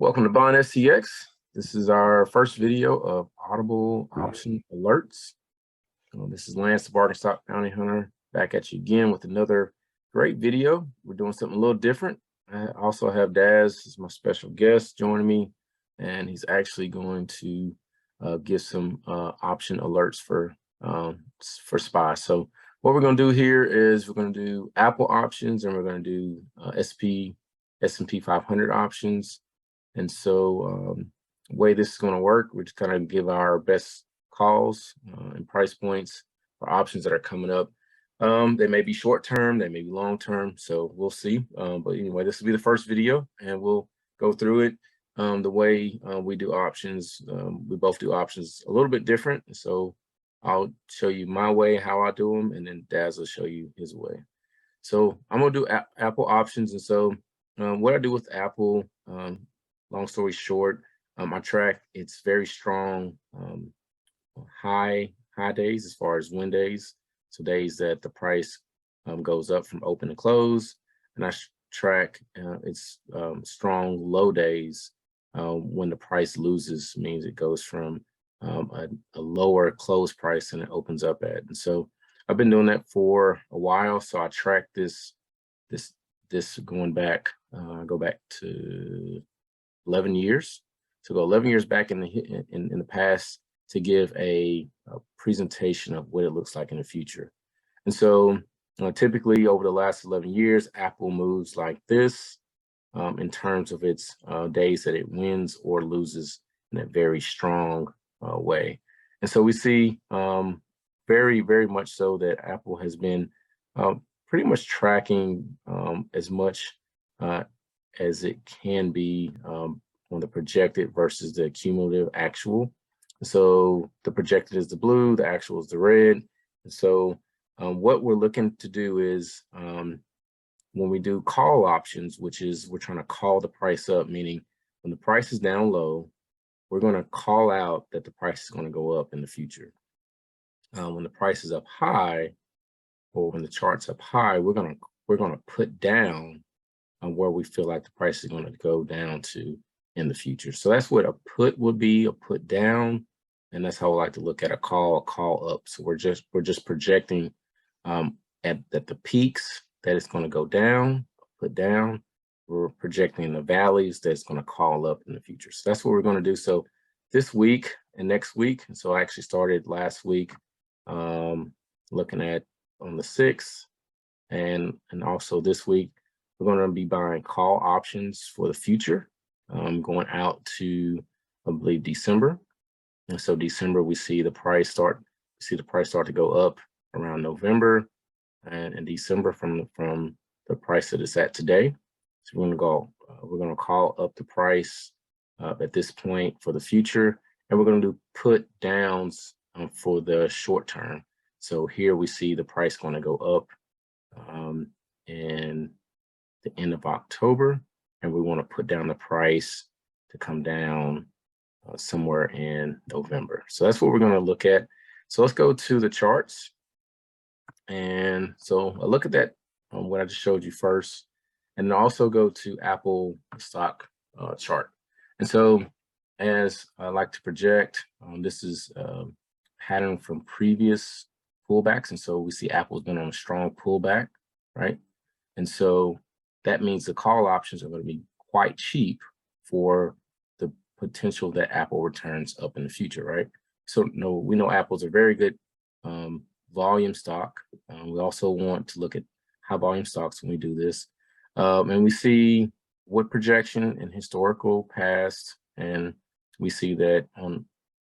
Welcome to Bond STX. This is our first video of Audible option alerts. This is Lance, the Bargain Stock Bounty Hunter, back at you again with another great video. We're doing something a little different. I also have Dazz as my special guest joining me, and he's actually going to give some option alerts for SPY. So what we're going to do here is we're going to do Apple options, and we're going to do S&P 500 options. And so the way this is going to work, we're just kind of give our best calls and price points for options that are coming up. They may be short term, they may be long term, so we'll see. But anyway, this will be the first video, and we'll go through it. The way we do options, we both do options a little bit different. So I'll show you my way, how I do them, and then Daz will show you his way. So I'm going to do Apple options. And so what I do with Apple, long story short, I track its very strong high days as far as win days. So days that the price goes up from open to close, and I track its strong low days when the price loses, means it goes from a lower close price than it opens up at. And so I've been doing that for a while. So I track this going back, go back to 11 years. So go 11 years back in the past to give a presentation of what it looks like in the future. And so typically over the last 11 years, Apple moves like this in terms of its days that it wins or loses in a very strong way. And so we see very, very much so that Apple has been pretty much tracking as much as it can be on the projected versus the cumulative actual. So the projected is the blue, the actual is the red. And so what we're looking to do is when we do call options, which is we're trying to call the price up, meaning when the price is down low, we're going to call out that the price is going to go up in the future. When the price is up high, or when the chart's up high, we're going to put down on where we feel like the price is going to go down to in the future. So that's what a put would be, a put down, and that's how I like to look at a call up. So we're just projecting at the peaks that it's going to go down, put down. We're projecting the valleys that's going to call up in the future. So that's what we're going to do. So this week and next week, and so I actually started last week looking at on the 6th, and also this week, we're going to be buying call options for the future, going out to, I believe, December. And so December, we see the price start to go up around November, and in December from the price that it's at today. So we're going to call up the price at this point for the future, and we're going to do put downs for the short term. So here we see the price going to go up in the end of October, and we want to put down the price to come down somewhere in November. So that's what we're going to look at. So let's go to the charts. And so I look at that, what I just showed you first, and then also go to Apple stock chart. And so as I like to project, this is a pattern from previous pullbacks. And so we see Apple's been on a strong pullback, right? And so that means the call options are going to be quite cheap for the potential that Apple returns up in the future, right? So we know Apple's a very good volume stock. We also want to look at high volume stocks when we do this. And we see what projection in historical past, and we see that on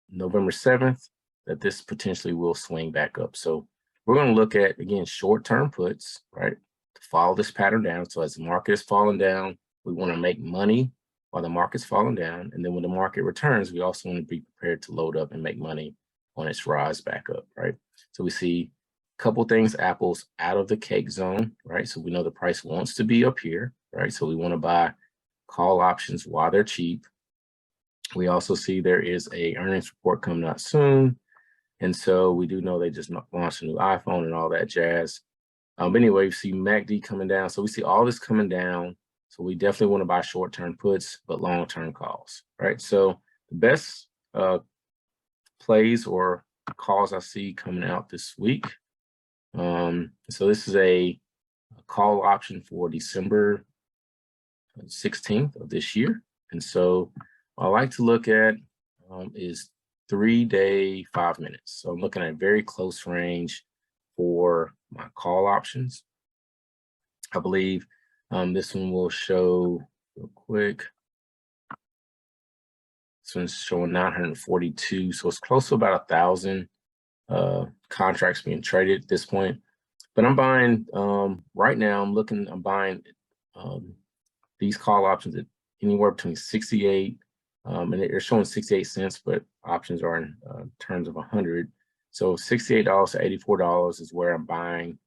November 7th, that this potentially will swing back up. So we're going to look at, again, short-term puts, right, to follow this pattern down. So as the market is falling down, we want to make money while the market's falling down. And then when the market returns, we also want to be prepared to load up and make money on its rise back up, right? So we see a couple things. Apple's out of the cake zone, right? So we know the price wants to be up here, right? So we want to buy call options while they're cheap. We also see there is a earnings report coming out soon. And so we do know they just launched a new iPhone and all that jazz. But anyway, we see MACD coming down. So we see all this coming down. So we definitely want to buy short-term puts, but long-term calls, right? So the best plays or calls I see coming out this week. So this is a call option for December 16th of this year. And so what I like to look at is 3-day, 5 minutes. So I'm looking at very close range for my call options. I believe this one will show real quick. This one's showing 942, so it's close to about 1,000 contracts being traded at this point. But I'm buying right now. I'm buying these call options at anywhere between 68, and they're showing 68 cents, but options are in terms of 100. So $68 to $84 is where I'm buying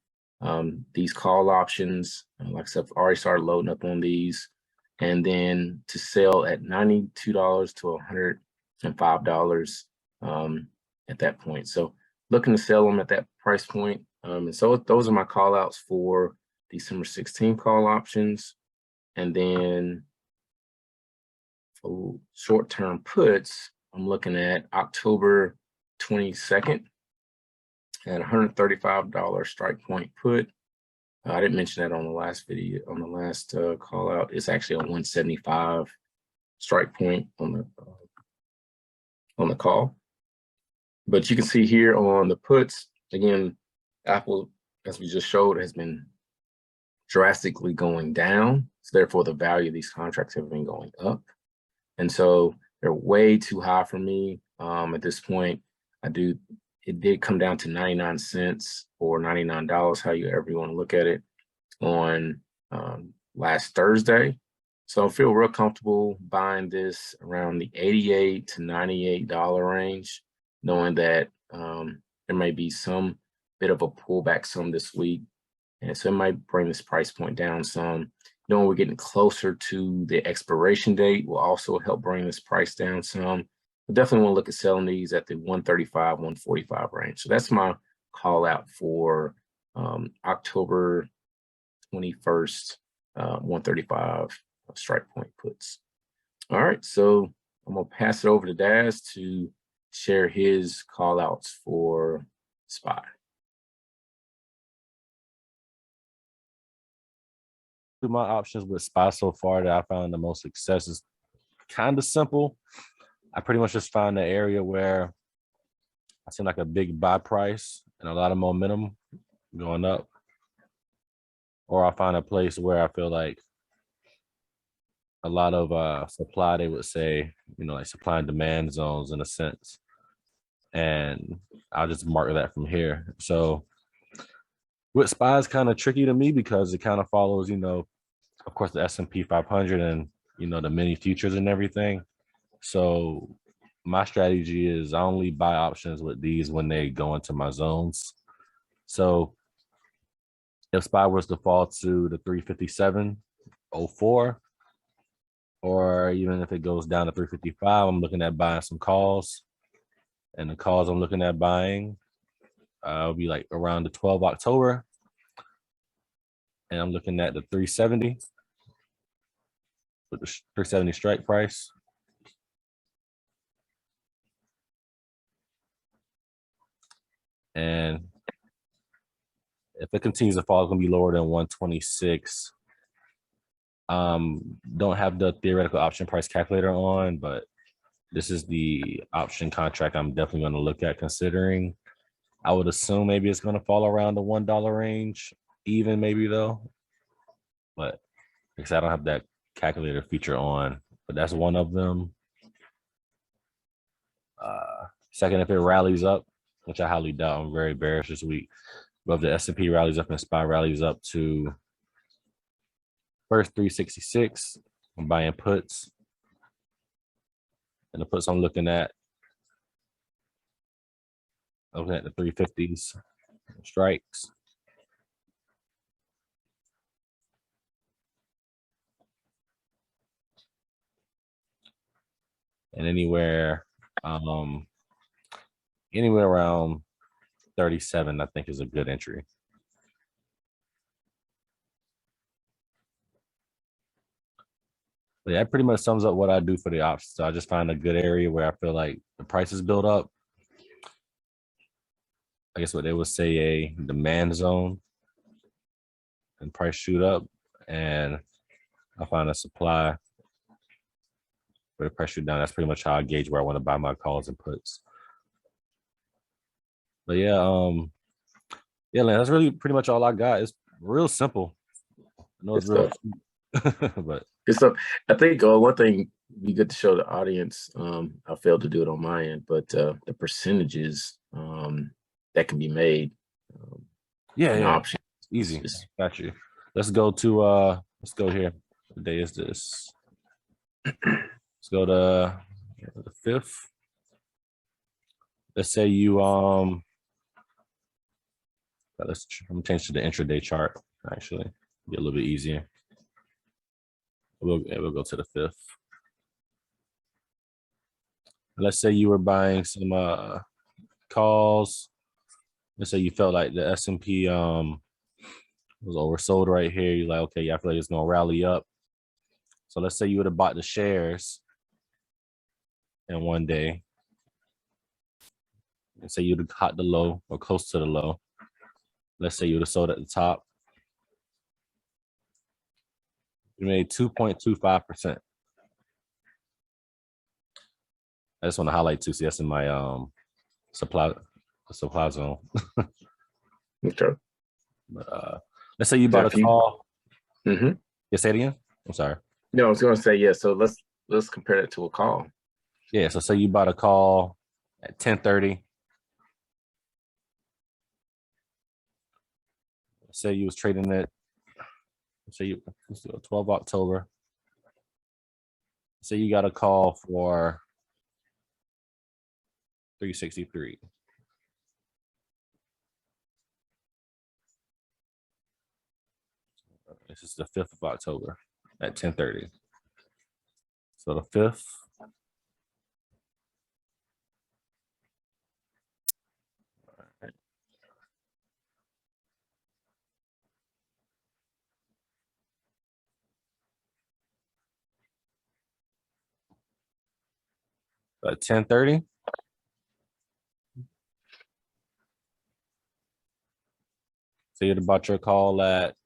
these call options. Like I said, I've already started loading up on these, and then to sell at $92 to $105 at that point. So looking to sell them at that price point. And so those are my call outs for December 16 call options. And then for short-term puts, I'm looking at October 22nd at $135 strike point put. I didn't mention that on the last video, on the last call out. It's actually a 175 strike point on the call. But you can see here on the puts, again, Apple, as we just showed, has been drastically going down. So therefore, the value of these contracts have been going up. And so they're way too high for me at this point. It did come down to 99 cents or $99, however you want to look at it, on last Thursday. So I feel real comfortable buying this around the $88 to $98 range, knowing that there may be some bit of a pullback some this week. And so it might bring this price point down some. Knowing we're getting closer to the expiration date will also help bring this price down some. I definitely want to look at selling these at the 135, 145 range. So that's my call out for October 21st, 135 strike point puts. All right, so I'm gonna pass it over to Dazz to share his call outs for SPY. My options with SPY so far that I found the most success is kind of simple. I pretty much just find the area where I see like a big buy price and a lot of momentum going up, or I find a place where I feel like a lot of supply, they would say, like supply and demand zones in a sense, and I'll just mark that from here. So with SPY is kind of tricky to me because it kind of follows, of course, the S&P 500 and, the mini futures and everything. So my strategy is I only buy options with these when they go into my zones. So if SPY was to fall to the 357.04, or even if it goes down to 355, I'm looking at buying some calls. And the calls I'm looking at buying will be like around the 12th October. And I'm looking at the 370 with the 370 strike price. And if it continues to fall, it's gonna be lower than 126. Don't have the theoretical option price calculator on, but this is the option contract I'm definitely gonna look at considering. I would assume maybe it's gonna fall around the $1 range, even maybe though. But because I don't have that calculator feature on, but that's one of them. Second, if it rallies up, which I highly doubt, I'm very bearish this week. But if the S&P rallies up and SPY rallies up to first 366, I'm buying puts. And the puts I'm looking at the 350s strikes. And anywhere around 37, I think, is a good entry. But yeah, that pretty much sums up what I do for the options. So I just find a good area where I feel like the prices build up. I guess what they would say a demand zone, and price shoot up, and I find a supply where the price shoot down. That's pretty much how I gauge where I want to buy my calls and puts. But yeah, Lance, that's really pretty much all I got. It's real simple. I know it's real, but good stuff. I think one thing be good to show the audience. I failed to do it on my end, but the percentages that can be made. Yeah, option. Easy. Got you. Let's go here. What day is this? Let's go to the 5th. Let's say you I'm gonna change to the intraday chart. Actually, be a little bit easier. We'll go to the 5th. Let's say you were buying some calls. Let's say you felt like the S&P was oversold right here. You're like, okay, yeah, I feel like it's gonna rally up. So let's say you would have bought the shares in one day. And say you'd have caught the low or close to the low. Let's say you would have sold at the top. You made 2.25%. I just want to highlight too. See, that's in my supply zone. Okay. But let's say you bought a call. Mm-hmm. Yeah, say it again. I'm sorry. No, I was going to say, yeah. So let's compare that to a call. Yeah. So say you bought a call at 10:30. Say you was trading it. Say you 12 October. Say you got a call for 363. This is the 5th of October at 10:30. So the 5th. At 10:30. So you'd have bought your call at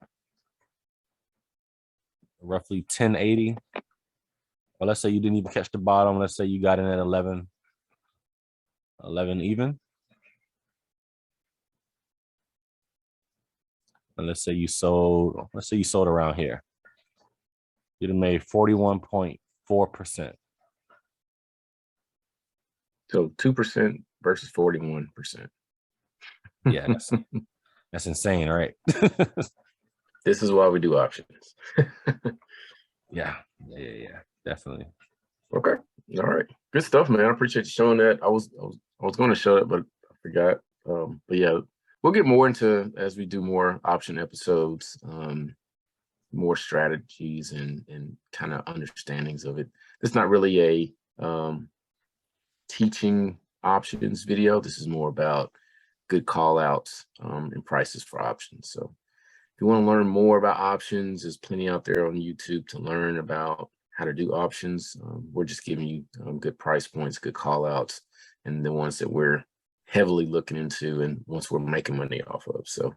roughly 1080. Well, let's say you didn't even catch the bottom. Let's say you got in at 11 even. And let's say you sold around here. You'd have made 41.4%. So 2% versus 41%. Yeah, that's insane, right? This is why we do options. Yeah, definitely. Okay, all right, good stuff, man. I appreciate you showing that. I was going to show it, but I forgot. But yeah, we'll get more into as we do more option episodes, more strategies and kind of understandings of it. It's not really a teaching options video. This is more about good call outs and prices for options. So if you want to learn more about options, there's plenty out there on YouTube to learn about how to do options. We're just giving you good price points, good call outs, and the ones that we're heavily looking into and once we're making money off of. So